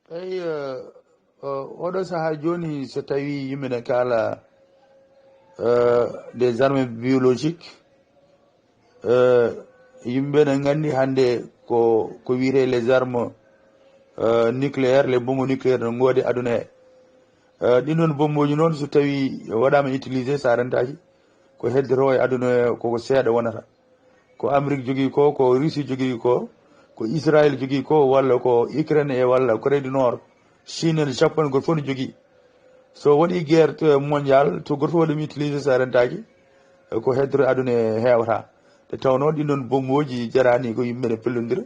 eyi oɗo sahaa joni so tawi yimɓene kala des armes biologiques yimɓe ne gandi hande ko wiyete les armes nucléaires les bombes nucléaires no goodi aduna he ɗin noon bomboji noon so tawi waɗama utilisé sa rentaki ko heddoro e aduna he koko seeɗa wonata ko Amérique jogui ko Russie jogui ko Israël jogui ko walla ko Ukraine e walla Corée du Nord Chine e Japon goto fof ne jogui so woni guerre mondial to goto fof waɗum utilisé sa rentaki ko heddoro aduna e hewata te tawno ɗin ɗon bomboji jarani ko yimɓe ne pellodira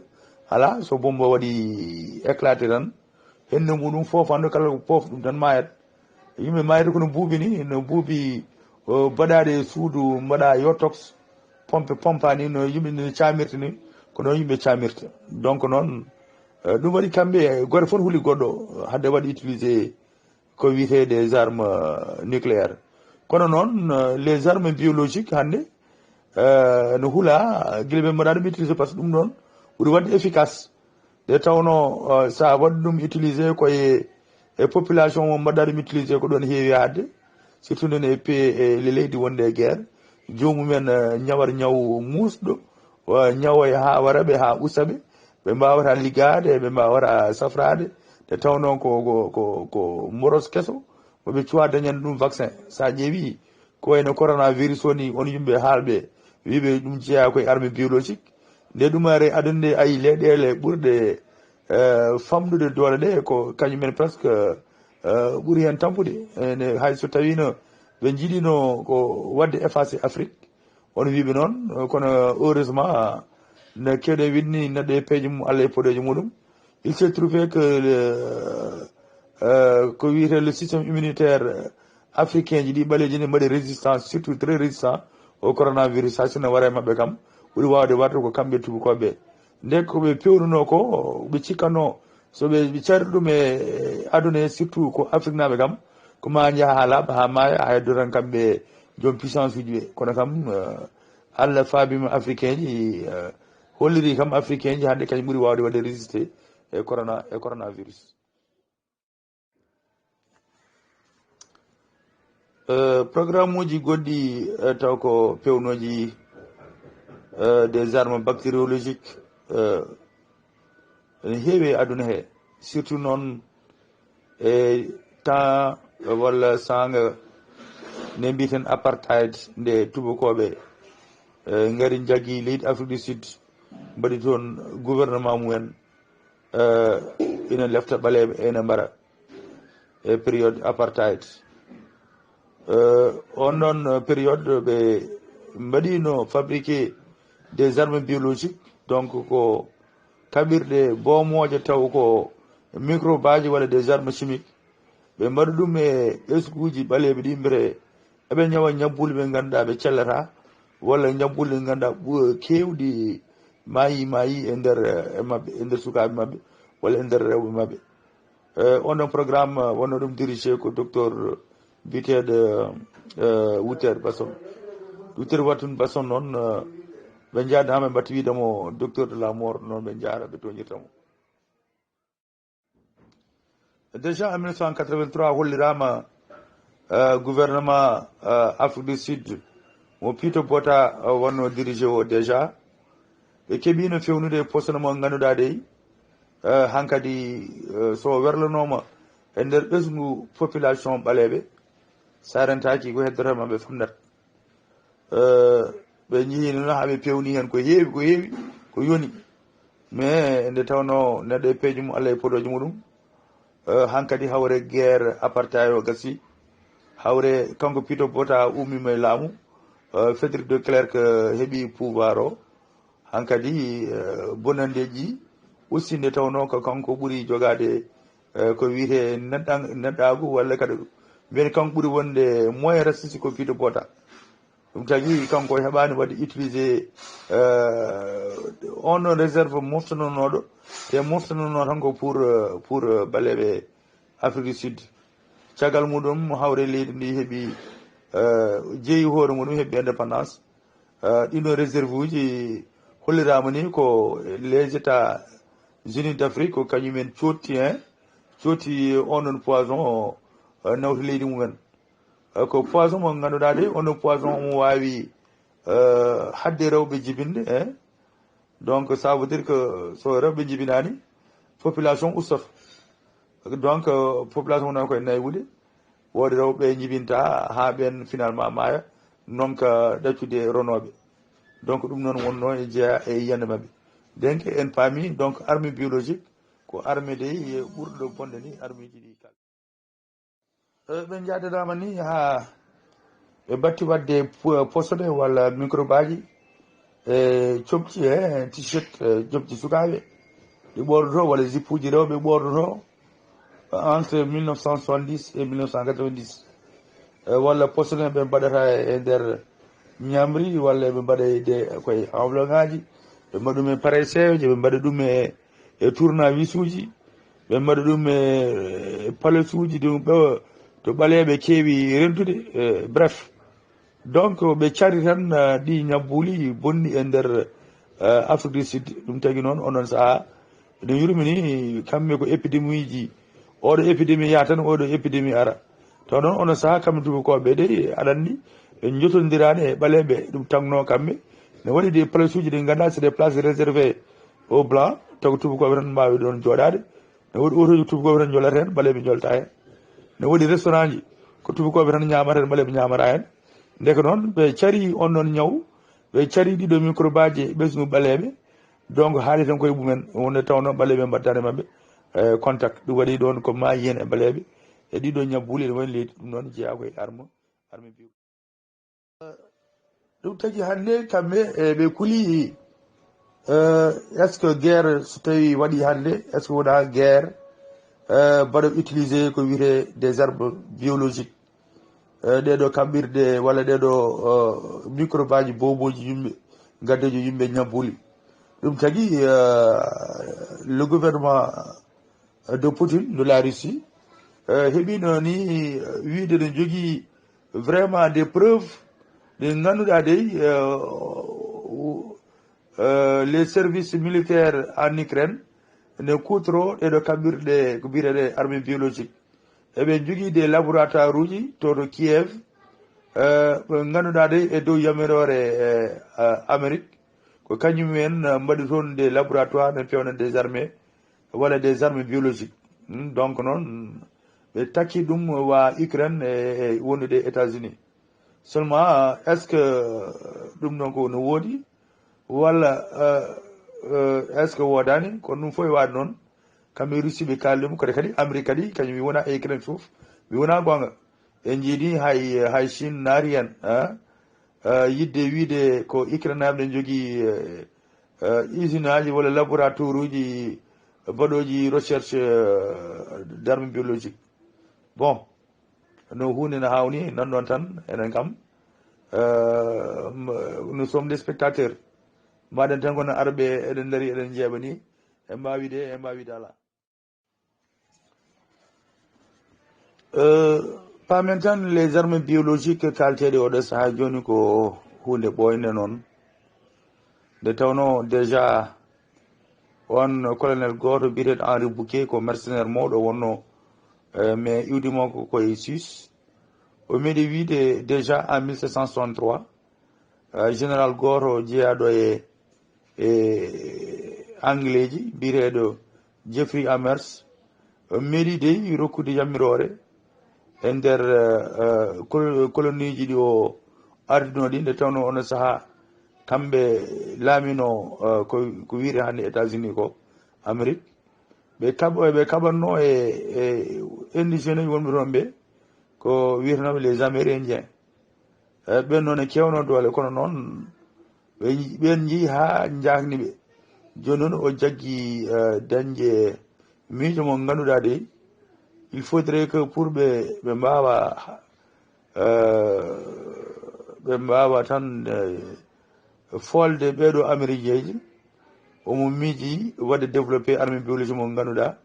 ala so bombo waɗi éclaté tan hende muɗum fofando kala ko poof ɗum tan mayat yimɓe mayata kono buubi ni no buubi baɗaɗe suudu mbaɗa yotox pompa ni no yimɓe ne camirta ni ko noon yimɓe camirta donc noon ɗum waɗi kamɓe goto fof huuli goɗɗo hadde waɗi utilisé ko wiyete des armes nucléaires kono noon les armes biologiques hande no huula guila ɓe mbaɗa ɗum utilisé par ce que ɗum ɗon ɓuri wadde efficace nde tawno sa waɗi ɗum utilisé koye population mo mbaɗa ɗum utilisé ko ɗon heewi hadde surtout nden e leydi wonde e guerre jomumen ñawata ñaw musɗo ñawoye ha waraɓe ha usaɓe ɓe mbawata liggade ɓe mbawata safrade te tawno ko moros keso moɓe cuwa dañande ɗum vaccin sa ƴeewi ko wayno coronavirus woni on yimɓe haalɓe wiɓe ɗum jeeya koye arme biologique nde ɗum are aduna nde ayi leyɗele ɓurɗe famɗude doole ɗe ko kañumen presque ɓuuri hen tampude ene hay so tawino ɓe jiiɗino ko wadde effacé Afrique on wiɓe noon kono heureusement no kewɗe winni neɗɗo e peeje mum Allah e poɗejo muɗum il s'est trouvé que ko wiyete le système immunitaire africain ji ɗi ɓaleji ne mbaɗi résistance surtout très résistant au coronavirus ha sinno wara e mabɓe kam ɓuuri wawde warde ko kamɓe tubakoɓe nde koɓe pewnuno ko ɓe cikkanno soɓe carri ɗum e aduna he surtout ko Afrique naɓe kam ko ma jaaha ha laaɓa ha maya ha heddo tan kamɓe joom puissance uji ɓe kono kam Allah faabima africain ji holliri kam africain ji hande kañum ɓuuri wawde wadde résisté e coronavirus programme uji goɗɗi taw ko pewnoji des armes bactériologiques ene heewi e aduna he surtout noon e temps walla sanga nde mbiten apartheid nde tubakoɓe ngari jaggi leydi Afrique du Sud mbaɗi toon gouvernement mumen ina lefta ɓaleɓe ene mbara e période apartheid on ɗon période ɓe mbaɗino fabriqué des armes biologiques donc ko kaɓirɗe bomoje taw ko microbe aji walla des armes chimiques ɓe mbaɗa ɗum e ɓesguji ɓaleɓe ɗi mbiyete eɓe ñawa ñabbuli ɓe ganduɗa ɓe cellata walla ñabbuli ɓe ganduɗa kewɗi mayi e nder mabɓe e nder sukaɓe mabɓe walla e nder rewɓe mabɓe on ɗon programme wonno ɗum dirigé ko docteur biteɗo Wouter Basson noon ɓe jaadama ɓe mbatta wiidemo docteur de la mort noon ɓe jaara ɓe toñirtamo déjà en 1983 hollirama gouvernement Afrique du Sud mo Pieter Botha wonno dirigé o déjà ɓe keeɓino fewnude posone mo ganduɗa ɗey hankkadi so werlanoma e nder ɓesgu population ɓaleɓe sa rentaki ko heddora maɓe famnat ɓe jihino no haɓe pewni hen ko heewi ko yoni mais nde tawno neɗɗo e peeje mum Allah e poɗoje muɗum hankkadi hawre guerre apartheid o gasi hawre kanko Pieter Botha ummima e laamu Frédéric de Klerk heeɓi pouvoir o hankkadi bonandeji aussi nde tawno ko kanko ɓuuri jogade ko wiyete neɗɗagu walla kadi mbiyete kanko ɓuuri wonde moyen restisi ko Pieter Botha ɗum tagui kanko heɓani wadde utilisé on réserve moftanonoɗo te moftanono tan ko pour baleɓe Afrique du Sud caggal muɗum hawre leydi ndi heeɓi jeeyi hoore muɗum heeɓi indépendance ɗino réserve uji hollirama ni ko les États Unis d'Afrique ko kañumen cotti hen cooti onon poison nawti leydi mumen ko poison mo ganduɗa de onon poison omo wawi hadde rewɓe jibinde donc ça veut dire que so rewɓe jibinani population ustot donc population non koye naywude woodi rewɓe jibinta ha ɓen finalement maaya donc ɗaccude ronoɓe donc ɗum noon wonno e jeeya e yiyande mabɓe donc en paami donc armée biologique ko armée de ɓurɗo bonde ni armée ji ɗi kal ɓe jadadama ni ha ɓe batti wadde posone walla microbe aji e cobci t-shirt jobji sukaɓe ɗi ɓordoto walla zip uji rewɓe ɓordoto entre 1970 et 1990 walla posone ɓe mbaɗata e nder ñamri walla ɓe mbaɗa koye enveloppe ngaji ɓe mbaɗa ɗum e paré je ɓe mbaɗa ɗum e tournevis uji ɓe mbaɗa ɗum e palette uji ɗum ɓe to ɓaleɓe keewi rentude bref donc ɓe cari tan ɗi ñabbuli bonni e nder Afrique du Sud ɗum tagi noon onon saaha no yurmini kamɓe ko épidémie ji oɗo épidémie yaa tan oɗo épidémie ara taw noon onon saaha kamɓe tubakoɓe de aɗa andi ɓe jotodirani e ɓaleɓe ɗum tagno kamɓe ne waɗi des places uji ɗi ganduɗa c'est des places réservées au blanc taw tubakoɓe tan mbawi ɗon joɗade ne waɗi auto ji tubakoɓe tan jolata hen ɓaleɓe jolta hen ne waɗi restaurant ji ko tubakoɓe tan ñamata hen ɓaleɓe ñamata hen ndeka noon ɓe cari on ɗon ñaw ɓe cari ɗiɗo microbe aji ɓesgu ɓaleɓe donc haali tan koye ɓumen wonde tawno ɓaleɓe mbattane mabɓe contact ɗum waɗi ɗon ko maayi hen e ɓaleɓe e ɗiɗo ñabbuli ne woni leydi ɗum noon jeeya koye arme bio ɗum tagi hannde kamɓe ɓe kuuli est ce que guerre so tawi waɗi hannde est ce que wona guerre mbaɗa utilisé ko wiyete des armes biologiques ɗeɗo kamɓirɗe walla ɗeɗo microbe aji boboji yimɓe gaddejo yimɓe ñabbuli ɗum tagi le gouvernement de Poutine de la Russie heɓino ni wiide ne jogui vraiment des preuves ɗe ganduɗa dey les services militaires en Ukraine ne kutoro ɗeɗo kamɓirɗe ko mbiyeteɗe armée biologique eɓe jogui des laboratoire uji to Kiev ɓe ganduɗa de e dow yamirore Amérique ko kañumen mbaɗi toon des laboratoires ne pewna des armées walla des armes biologiques donc noon ɓe takki ɗum wa Ukraine e wondude États-Unis seulement est ce que ɗum ɗon ko no woodi walla est ce que wodani kono ɗum fof e waade noon kamɓe Russie ɓe kaldi ɗum kadi kadi Amérique kadi kañum mi wona e Ukraine fof mi wona gonga en jiiɗi hay Chine naari hen yidde wiide ko Ukraine naɓe ɗen jogui usine aji walla laboratoire uji mbaɗoji recherche d' arme biologique bon no hunde no hawni nanɗon tan enen kam nous sommes des spectateurs mbaɗen tan kono arɓe eɗen daari eɗen jeeɓa ni e mbawide e mbawide ala pamen tan les armes biologiques kalteɗe oɗo saaha joni ko hunde ɓoyde noon nde tawno déjà on colonel goto mbiyeteɗo Henri Bouquet ko mercenaire mawɗo wonno mais iwdi makko koye Suisse o meeɗi wiide déjà en 1763 général goto jeeyaɗo e anglais ji mbiyeteɗo Jeffrey Amherst meeɗi dey rokkude yamirore e nder colonie ji ɗi o ardino ɗi nde tawno ono saaha kamɓe laamino ko wiire hannde États-Unis ko Amérique ɓe kaɓanno e indigène ji wonɓe toon ɓe ko wiyetenoɓe les amérindiens ɓen noon e kewno doole kono noon ɓen jeeyi ha jakni ɓe joni noon o jaggi dañde miijo mo ganduɗa de il faudrait que pour ɓe mbawa tan folde ɓeɗo américain ji omo miiji wadde développé armée biologie mo ganduɗa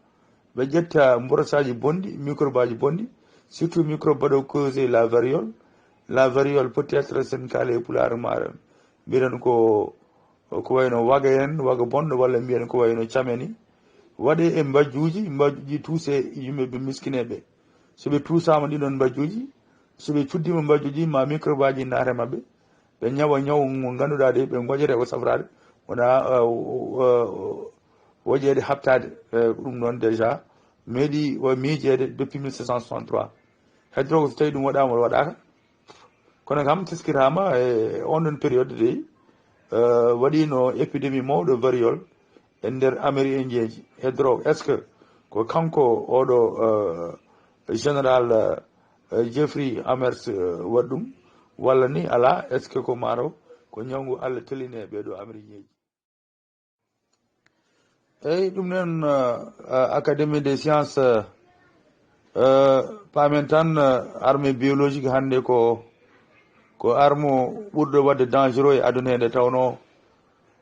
ɓe ƴetta mborosaji bonɗi microbe aji bonɗi surtout microbe baɗo causé la variole peut être sen kaale e pulaar maɗen mbiɗen ko wayno waga en waga bonɗo walla mbiyen ko wayno cameni waɗe e mbajjuji tuuse yimɓeɓe miskineɓe soɓe tuusama ɗiɗon mbajjuji soɓe cuddima mbajjuji ma microbe aji naate mabɓe ɓe ñawa ñaw mo ganduɗa ɗe ɓe goƴete ko safrade wona woƴede habtade ɗum noon déjà meeɗi miijede depuis 1763 heddoro ko so tawi ɗum waɗama o waɗaka kono kam teskitama e on ɗon période de waɗino épidémie mawɗo variole e nder américain ji heddoro est ce que ko kanko oɗo général Jeffrey Amers waɗi ɗum walla ni ala est ce que ko mataw ko ñawngu Allah teline ɓeɗo américain ji eyyi ɗum nen académie des sciences pamen tan armé biologique hande ko arme ɓurɗo wadde dangereux e aduna nde tawno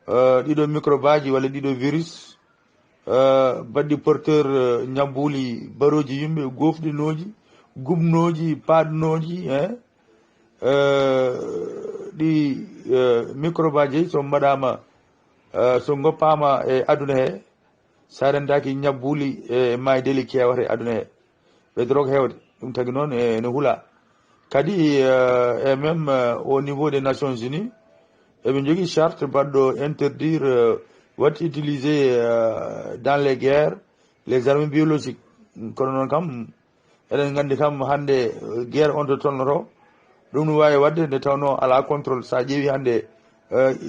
ɗiɗo microbe aji walla ɗiɗo virus badɗi porteur ñabbuli baroji yimɓe gofɗinoji gumnoji paɗnoji ɗi microbe aji so mbaɗama so goppama e aduna he sa rendaki ñabbuli e maydeli kewata e aduna he ɓeydoro ko hewde ɗum tagui noon ne huula kadi et même au niveau des Nations Unies eɓe jogui charte baɗɗo interdire wat utiliser dans les guerres les armes biologiques kono noon kam eɗen gandi kam hande guerre on to tolnoto ɗum no wawi wadde nde tawno ala contrôle sa ƴeewi hande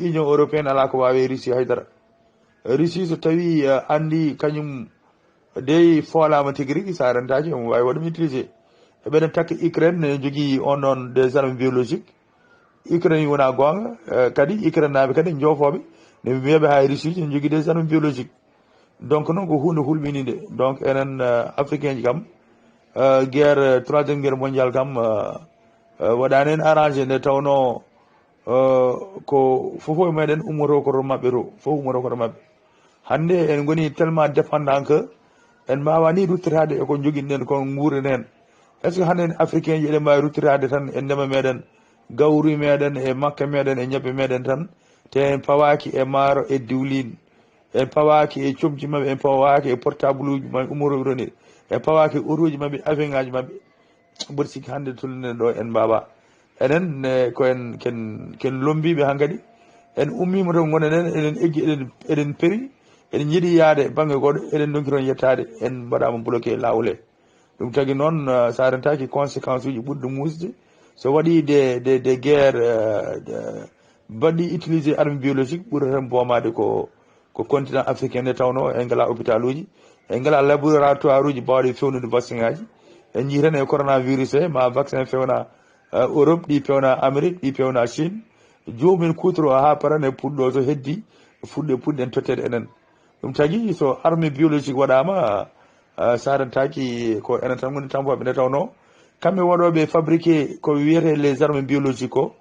union européenne ala ko wawi Russie haydara Russie so tawi andi kañum dey foolama tigui rigui sa rentaki omo wawi waɗum utilisé eɓeɗen takka Ukraine ne jogui on ɗon des armes biologiques Ukraine wona gonga kadi Ukraine naɓe kadi jofoɓe ne wiyaɓe ha Russie ne jogui des armes biologiques donc noon ko hunde hulɓinide donc enen africain ji kam guerre troisiéme guerre mondial kam waɗani en arrangé nde tawno ko fofo e meɗen ummoto koto mabɓe to fof ummoto koto mabɓe hande en goni tellement dépendant que en mbawa ni ruttirade eko joguinɗen ko guurden hen est ce que hande en africain ji eɗen mbawi ruttirade tan e ndema meɗen gawri meɗen e makka meɗen e ñebbe meɗen tan te en pawaki e maaro e diwlin en pawaki e comci mabɓe en pawaki e portable uji mabɓe umororoni en pawaki e auto ji mabɓe avion ngaji mabɓe mboɗo sikki hande tolninen ɗo en mbawa enen ko en ken lombiɓe han kadi en ummima to gonɗen eɗen eggi eɗen péri eɗen jiiɗi yaade banggue goɗɗo eɗen donki toon yettade en mbaɗama bloqué lawol he ɗum tagui noon sa rentaki conséquence uji ɓurɗo musde so waɗi des guerre baɗɗi utilisé arme biologique ɓuurata tan boomade ko continent africain nde tawno en ngala hôpital uji en ngala laboratoire uji bawɗe fewnude vaccin ngaji en jii tan e coronavirus he ma vaccin fewna Europe ɗi pewna Amérique ɗi pewna Chine jomumen kutoro ha parane puɗɗo so heddi puɗɗen tottede enen ɗum tagui so arme biologique waɗama sa rentaki ko enen tan goni tampoɓe nde tawno kamɓe waɗoɓe fabriqué ko wiyete les armes biologiques ko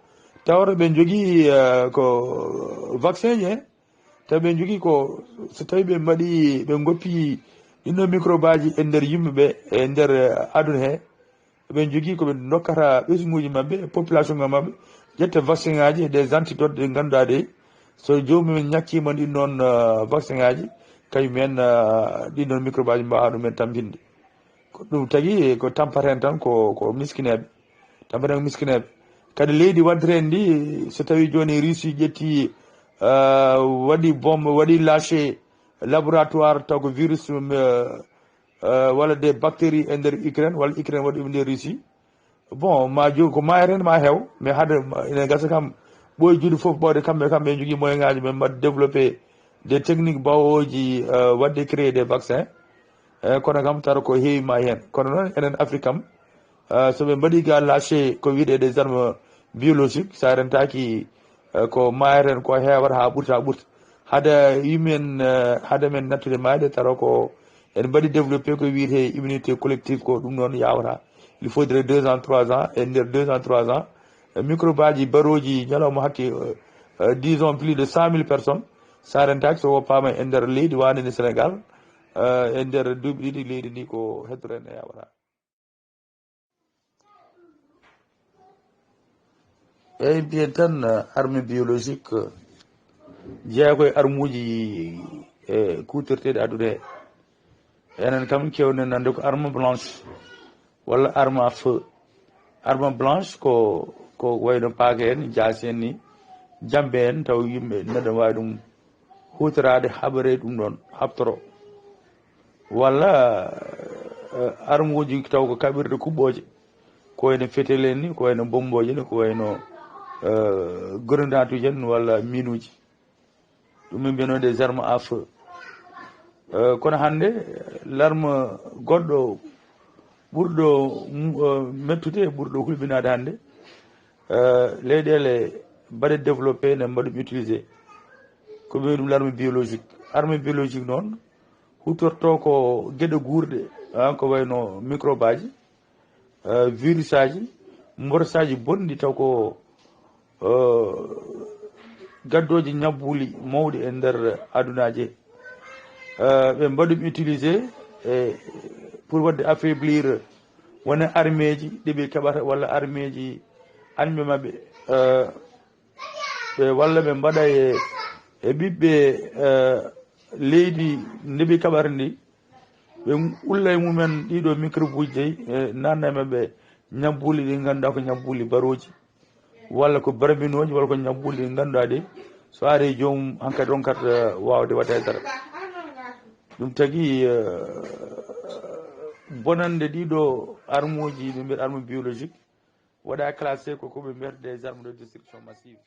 tawata ɓe jogui ko vaccin ji hen tawi ɓe jogui ko so tawi ɓe mbaɗi ɓe goppi ɗinɗo microbe aji e nder yimɓeɓe e nder aduna he ɓe jogui koɓe dokkata ɓesguji mabɓe population nga mabɓe ƴetta vaccin ngaji des antidotes ɗe ganduɗa ɗe so jomumen ñakkima ɗin noon vaccin ngaji kañumen ɗin ɗon microbe aji mbawa ɗumen tampinde ko ɗum tagui ko tampaten tan ko miskineɓe tampaten ko miskineɓe kadi leydi waddeten ndi so tawi joni Russie ƴetti waɗi bombe waɗi lâché laboratoire taw ko virus walla des bactéries e nder Ukraine walla Ukraine waɗi ɗum nder Russie bon ma joni ko mayeten ma heew mais hade ene gasa kam ɓoye juuɗe foof ɓawde kamɓe jogui moyen ngaji ɓe mbaɗa développé des techniques bawoji wadde créer des vaccins kono kam tara ko heewi ma hen kono noon enen Afrique kam soɓe mbaɗi ga lâché ko wiide des armes biologiques sa rentaki ko mayeten ko heewata ha ɓurta hade yumen hade men nattude mayde tara ko en mbaɗi développé ko wiyete immunité collective ko ɗum noon yawata il faudrait 2 ans 3 ans e nder 2 ans 3 ans microbe aji baroji ñalawma hakke disons plus de 100 000 personnes sa rentaki so woppama e nder leydi wande Sénégal e nder duuɓi ɗiɗi leydi ndi ko heddoren e yawata eyyi mbiyen tan arme biologique jeeya koye armuji e kutorteɗe aduna he enen kam kewne nande ko arme blanche walla arme à feu. Arme blanche ko wayno paaka en jaasi en ni jambe en taw yimɓe neɗɗo wawi ɗum hutorade haɓare ɗum ɗon habtoro walla arme uji taw ko kaɓirɗe kuɓɓoje ko wayno fetel en ni ko wayno bomboje ni ko wayno grenade uji en walla minuji ɗum min mbiyano des armes à feu. Kono hande l'arme goɗɗo ɓurɗo mettude ɓurɗo hulɓinade hande leyɗele mbaɗe développé ne mbaɗum utilisé ko ɓe ɗum l'arme biologique. Arme biologique noon hutorto ko gueɗe guurɗe ko wayno microbe aji virus aji mboros aji bonɗi taw ko gaddoji ñabbuli mawɗi e nder adunaji ɓe mbaɗum utilisé pour wadde affaiblir wona armée ji ɗiɓe keɓata walla armée ji anɓe maɓɓe ɓe walla ɓe mbaɗa e ɓiɓɓe leydi ndeɓe keɓata ndi ɓe ulla e mumen ɗiɗo microbe uji deyi nanna e maɓɓe ñabbuli ɗi ganduɗa ko ñabbuli baroji walla ko barbinoji walla ko ñabbuli ɗi ganduɗa ɗi so ari joomum hankkadi on kata wawde waɗe dara ɗum tagui bonande ɗiɗo arme uji ɓe mbiyata arme biologique waɗa classé ko koɓe mbiyata des armes de destruction massive.